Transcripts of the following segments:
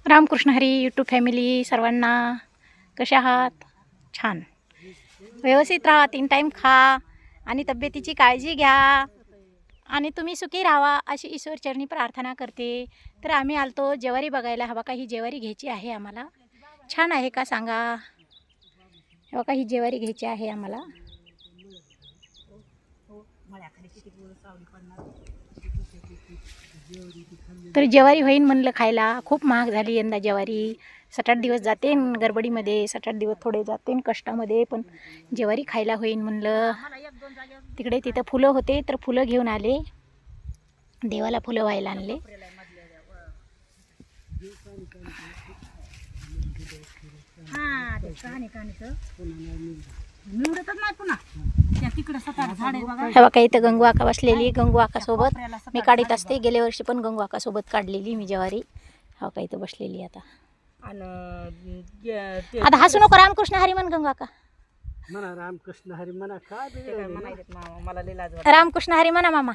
Ramakrishna Hari YouTube family सर्वांना कसे आहात? छान, व्यवस्थित राहा, 3 टाईम खा आणि तब्येतीची काळजी घ्या आणि तुम्ही सुखी राहावा अशी ईश्वरचरणी प्रार्थना करते. तर आम्ही आलतो ज्वारी बघायला. हवा का ही ज्वारी घ्यायची आहे आम्हाला. छान आहे का सांगा? हवा का ही ज्वारी घ्यायची आहे आम्हाला. तर ज्वारी होईन म्हणलं खायला. खूप महाग झाली यंदा ज्वारी. 7-8 दिवस जाते गडबडीमध्ये, 7-8 दिवस थोडे जाते कष्टामध्ये, पण ज्वारी खायला होईन म्हणलं. तिकडे तिथं फुलं होते तर फुलं घेऊन आले, देवाला फुलं व्हायला आणले. हे बघा इथं गंगू आका बसलेली. गंगू आका सोबत मी काढीत असते. गेल्या वर्षी पण गंगू आका सोबत काढलेली मी ज्वारी. हो का इथं बसलेली आता. आता हसू नको. रामकृष्ण हरी म्हण गंगू आका. म्हणा रामकृष्ण हरी म्हणा. रामकृष्ण हरी म्हणा मामा.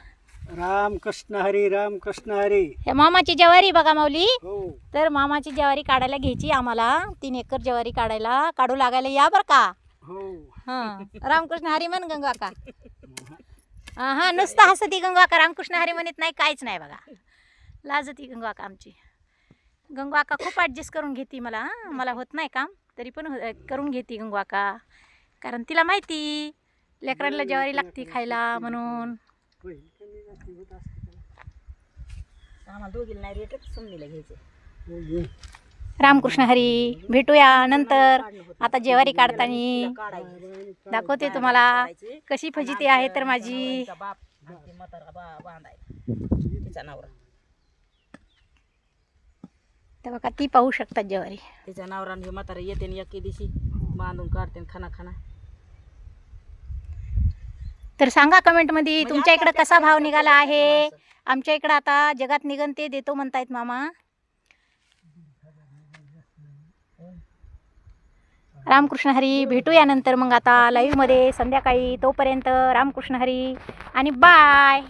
रामकृष्ण हरी रामकृष्ण हरी. हे मामाची ज्वारी बघा माऊली. हो तर मामाची ज्वारी काढायला घ्यायची आम्हाला. 3 एकर ज्वारी काढू लागायला या बरं का. हो हां, रामकृष्ण हरी म्हण गंगू आका. हा नुसतं हसती गंगू आका. रामकृष्ण हरी म्हणत नाही, काहीच नाही बघा. लाजती गंगू आका आमची. गंगू आका खूप ॲडजस्ट करून घेते मला. मला होत नाही काम तरी पण करून घेते गंगू आका. कारण तिला माहिती लेकरांना ज्वारी लागती खायला म्हणून. रामकृष्ण हरी. भेटूया नंतर. आता ज्वारी काढताना दाखवते तुम्हाला कशी फजिती आहे तर माझी. तर बघा ती पाहू शकतात ज्वारी. तिच्या नवरान हे म्हातारा येते आणि एके दिवशी बांधून काढते खाना खाना. तर सांगा कमेंटमध्ये तुमच्या इकडं कसा भाव निघाला आहे. आमच्या इकडं आता जगात निघन ते देतो म्हणतायत मामा. रामकृष्ण हरी. भेटूया नंतर मग आता लाईव्हमध्ये संध्याकाळी. तोपर्यंत रामकृष्ण हरी आणि बाय.